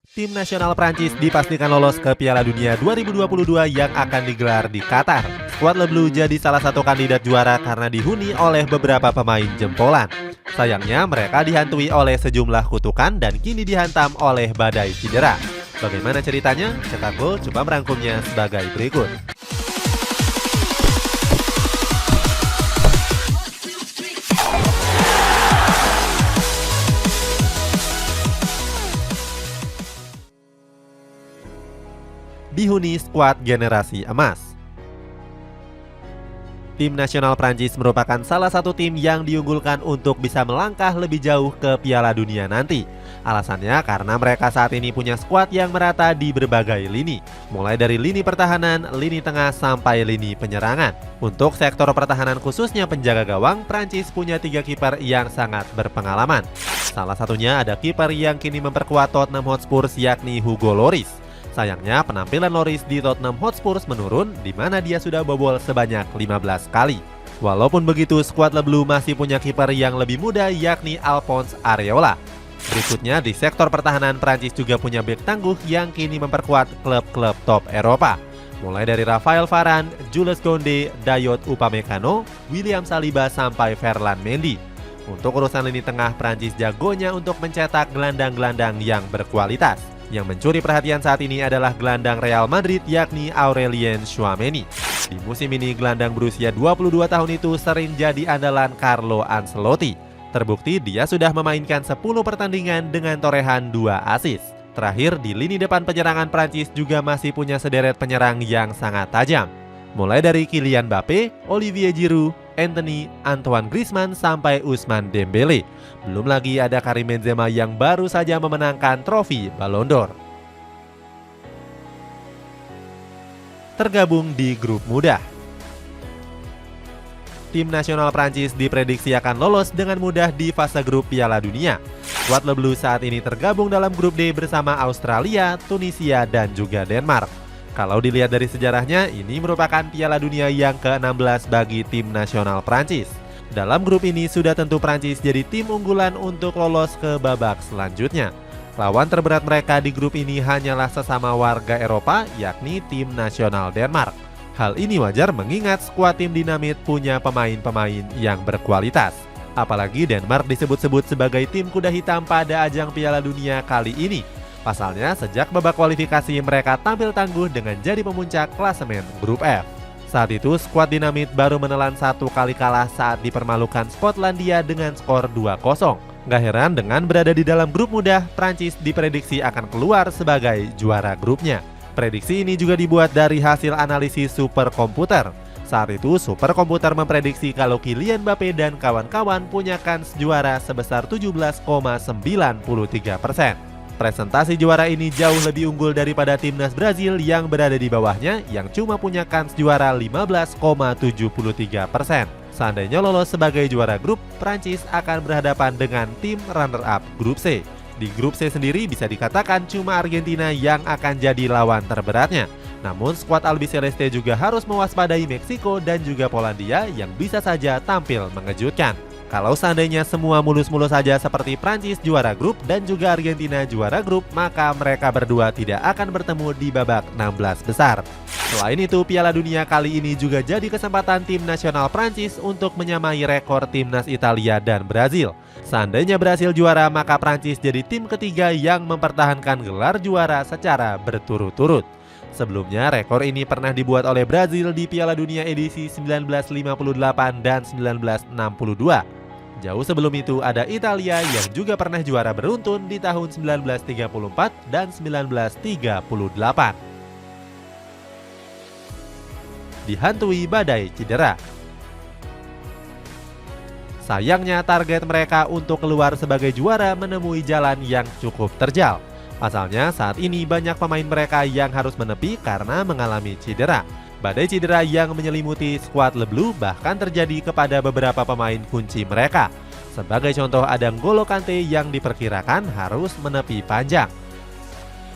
Tim nasional Prancis dipastikan lolos ke Piala Dunia 2022 yang akan digelar di Qatar. Skuad Le Bleu jadi salah satu kandidat juara karena dihuni oleh beberapa pemain jempolan. Sayangnya mereka dihantui oleh sejumlah kutukan dan kini dihantam oleh badai cedera. Bagaimana ceritanya? Cetak Gol coba merangkumnya sebagai berikut. Dihuni skuad generasi emas. Tim nasional Prancis merupakan salah satu tim yang diunggulkan untuk bisa melangkah lebih jauh ke Piala Dunia nanti. Alasannya karena mereka saat ini punya skuad yang merata di berbagai lini, mulai dari lini pertahanan, lini tengah, sampai lini penyerangan. Untuk sektor pertahanan khususnya penjaga gawang, Prancis punya 3 kiper yang sangat berpengalaman. Salah satunya ada kiper yang kini memperkuat Tottenham Hotspur, yakni Hugo Lloris. Sayangnya penampilan Lloris di Tottenham Hotspur menurun, di mana dia sudah bobol sebanyak 15 kali. Walaupun begitu, skuad Le Bleu masih punya kiper yang lebih muda, yakni Alphonse Areola. Berikutnya di sektor pertahanan, Prancis juga punya bek tangguh yang kini memperkuat klub-klub top Eropa. Mulai dari Raphael Varane, Jules Koundé, Dayot Upamecano, William Saliba, sampai Ferland Mendy. Untuk urusan lini tengah, Prancis jagonya untuk mencetak gelandang-gelandang yang berkualitas. Yang mencuri perhatian saat ini adalah gelandang Real Madrid, yakni Aurelien Tchouameni. Di musim ini, gelandang berusia 22 tahun itu sering jadi andalan Carlo Ancelotti. Terbukti dia sudah memainkan 10 pertandingan dengan torehan 2 assist. Terakhir, di lini depan penyerangan, Prancis juga masih punya sederet penyerang yang sangat tajam. Mulai dari Kylian Mbappé, Olivier Giroud, Anthony, Antoine Griezmann, sampai Ousmane Dembélé. Belum lagi ada Karim Benzema yang baru saja memenangkan trofi Ballon d'Or. Tergabung di grup mudah. Tim nasional Prancis diprediksi akan lolos dengan mudah di fase grup Piala Dunia. Skuad Le Bleu saat ini tergabung dalam grup D bersama Australia, Tunisia, dan juga Denmark. Kalau dilihat dari sejarahnya, ini merupakan Piala Dunia yang ke-16 bagi tim nasional Prancis. Dalam grup ini sudah tentu Prancis jadi tim unggulan untuk lolos ke babak selanjutnya. Lawan terberat mereka di grup ini hanyalah sesama warga Eropa, yakni tim nasional Denmark. Hal ini wajar mengingat skuad tim Dinamit punya pemain-pemain yang berkualitas. Apalagi Denmark disebut-sebut sebagai tim kuda hitam pada ajang Piala Dunia kali ini. Pasalnya, sejak babak kualifikasi mereka tampil tangguh dengan jadi pemuncak klasemen grup F. Saat itu, skuad Dinamit baru menelan 1 kali kalah saat dipermalukan Skotlandia dengan skor 2-0. Gak heran dengan berada di dalam grup mudah, Prancis diprediksi akan keluar sebagai juara grupnya. Prediksi ini juga dibuat dari hasil analisis superkomputer. Saat itu, superkomputer memprediksi kalau Kylian Mbappé dan kawan-kawan punya kans juara sebesar 17,93%. Presentasi juara ini jauh lebih unggul daripada timnas Brazil yang berada di bawahnya yang cuma punya kans juara 15,73%. Seandainya lolos sebagai juara grup, Prancis akan berhadapan dengan tim runner-up grup C. Di grup C sendiri bisa dikatakan cuma Argentina yang akan jadi lawan terberatnya. Namun skuad Albiceleste juga harus mewaspadai Meksiko dan juga Polandia yang bisa saja tampil mengejutkan. Kalau seandainya semua mulus-mulus saja seperti Prancis juara grup dan juga Argentina juara grup, maka mereka berdua tidak akan bertemu di babak 16 besar. Selain itu, Piala Dunia kali ini juga jadi kesempatan tim nasional Prancis untuk menyamai rekor timnas Italia dan Brazil. Seandainya Brazil juara, maka Prancis jadi tim ketiga yang mempertahankan gelar juara secara berturut-turut. Sebelumnya, rekor ini pernah dibuat oleh Brazil di Piala Dunia edisi 1958 dan 1962. Jauh sebelum itu ada Italia yang juga pernah juara beruntun di tahun 1934 dan 1938. Dihantui badai cedera. Sayangnya target mereka untuk keluar sebagai juara menemui jalan yang cukup terjal. Pasalnya saat ini banyak pemain mereka yang harus menepi karena mengalami cedera. Badai cedera yang menyelimuti skuad Le Bleu bahkan terjadi kepada beberapa pemain kunci mereka. Sebagai contoh ada N'Golo Kante yang diperkirakan harus menepi panjang.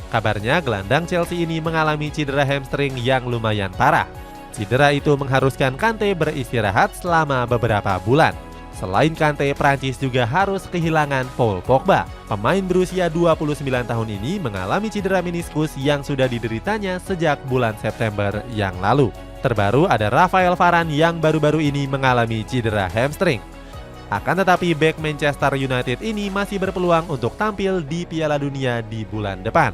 Kabarnya gelandang Chelsea ini mengalami cedera hamstring yang lumayan parah. Cedera itu mengharuskan Kante beristirahat selama beberapa bulan. Selain Kante, Prancis juga harus kehilangan Paul Pogba. Pemain berusia 29 tahun ini mengalami cedera meniskus yang sudah dideritanya sejak bulan September yang lalu. Terbaru ada Rafael Varane yang baru-baru ini mengalami cedera hamstring. Akan tetapi bek Manchester United ini masih berpeluang untuk tampil di Piala Dunia di bulan depan.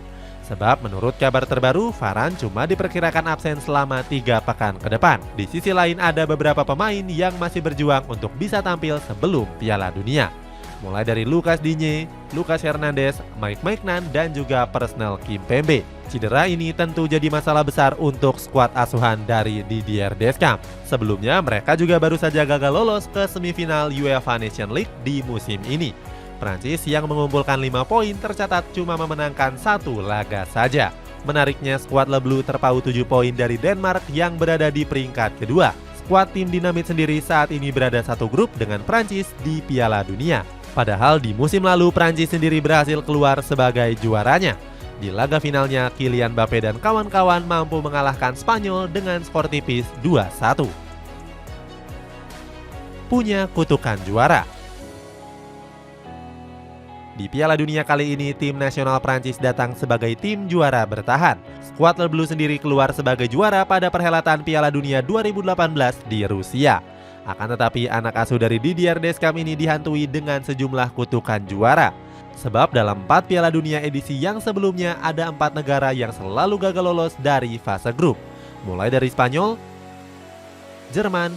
Sebab menurut kabar terbaru, Varane cuma diperkirakan absen selama 3 pekan ke depan. Di sisi lain ada beberapa pemain yang masih berjuang untuk bisa tampil sebelum Piala Dunia. Mulai dari Lucas Digne, Lucas Hernandez, Mike Maignan, dan juga personel Kimpembe. Cedera ini tentu jadi masalah besar untuk skuad asuhan dari Didier Deschamps. Sebelumnya mereka juga baru saja gagal lolos ke semifinal UEFA Nations League di musim ini. Prancis yang mengumpulkan 5 poin tercatat cuma memenangkan 1 laga saja. Menariknya skuad Le Bleu terpaut 7 poin dari Denmark yang berada di peringkat kedua. Skuad tim Dinamit sendiri saat ini berada satu grup dengan Prancis di Piala Dunia. Padahal di musim lalu Prancis sendiri berhasil keluar sebagai juaranya. Di laga finalnya Kylian Mbappe dan kawan-kawan mampu mengalahkan Spanyol dengan skor tipis 2-1. Punya kutukan juara. Di Piala Dunia kali ini, tim nasional Prancis datang sebagai tim juara bertahan. Skuad Le Bleu sendiri keluar sebagai juara pada perhelatan Piala Dunia 2018 di Rusia. Akan tetapi anak asuh dari Didier Deschamps ini dihantui dengan sejumlah kutukan juara. Sebab dalam 4 Piala Dunia edisi yang sebelumnya ada 4 negara yang selalu gagal lolos dari fase grup. Mulai dari Spanyol, Jerman,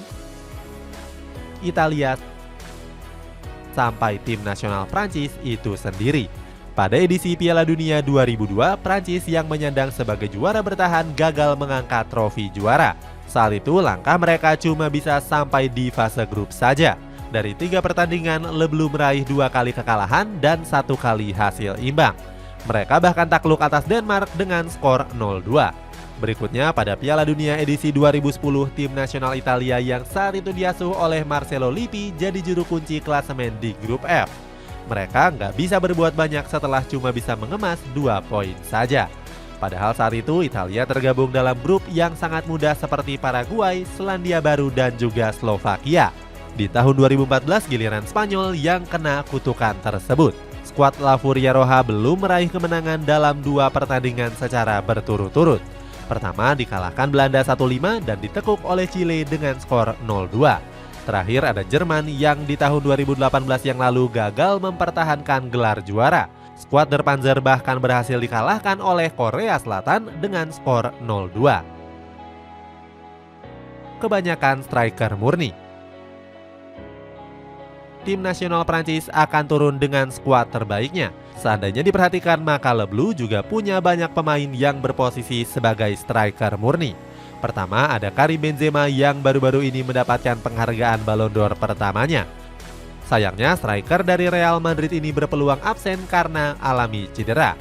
Italia, sampai tim nasional Prancis itu sendiri. Pada edisi Piala Dunia 2002, Prancis yang menyandang sebagai juara bertahan gagal mengangkat trofi juara. Saat itu langkah mereka cuma bisa sampai di fase grup saja. Dari 3 pertandingan, Le Bleu meraih 2 kali kekalahan dan 1 kali hasil imbang. Mereka bahkan takluk atas Denmark dengan skor 0-2. Berikutnya pada Piala Dunia edisi 2010, tim nasional Italia yang saat itu diasuh oleh Marcelo Lippi jadi juru kunci klasemen di grup F. Mereka nggak bisa berbuat banyak setelah cuma bisa mengemas 2 poin saja. Padahal saat itu Italia tergabung dalam grup yang sangat mudah seperti Paraguay, Selandia Baru, dan juga Slovakia. Di tahun 2014 giliran Spanyol yang kena kutukan tersebut. Skuad La Furia Roja belum meraih kemenangan dalam 2 pertandingan secara berturut-turut. Pertama dikalahkan Belanda 1-5 dan ditekuk oleh Chile dengan skor 0-2. Terakhir ada Jerman yang di tahun 2018 yang lalu gagal mempertahankan gelar juara. Skuad Der Panzer bahkan berhasil dikalahkan oleh Korea Selatan dengan skor 0-2. Kebanyakan striker murni. Tim nasional Prancis akan turun dengan skuad terbaiknya. Seandainya diperhatikan, maka Le Bleu juga punya banyak pemain yang berposisi sebagai striker murni. Pertama ada Karim Benzema yang baru-baru ini mendapatkan penghargaan Ballon d'Or pertamanya. Sayangnya striker dari Real Madrid ini berpeluang absen karena alami cedera.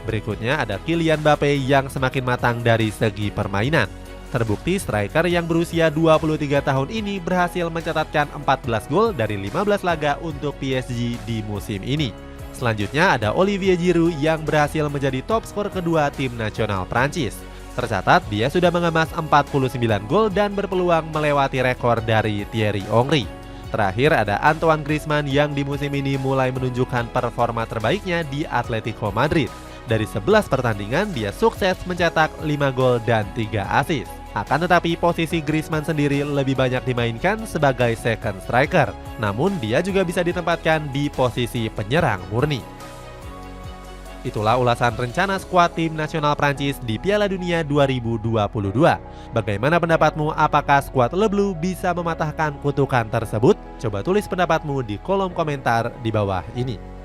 Berikutnya ada Kylian Mbappe yang semakin matang dari segi permainan. Terbukti striker yang berusia 23 tahun ini berhasil mencatatkan 14 gol dari 15 laga untuk PSG di musim ini. Selanjutnya ada Olivier Giroud yang berhasil menjadi top skor kedua tim nasional Prancis. Tercatat dia sudah mengemas 49 gol dan berpeluang melewati rekor dari Thierry Henry. Terakhir ada Antoine Griezmann yang di musim ini mulai menunjukkan performa terbaiknya di Atletico Madrid. Dari 11 pertandingan dia sukses mencetak 5 gol dan 3 assist. Akan tetapi posisi Griezmann sendiri lebih banyak dimainkan sebagai second striker. Namun dia juga bisa ditempatkan di posisi penyerang murni. Itulah ulasan rencana skuad tim nasional Prancis di Piala Dunia 2022. Bagaimana pendapatmu? Apakah skuad Le Bleu bisa mematahkan kutukan tersebut? Coba tulis pendapatmu di kolom komentar di bawah ini.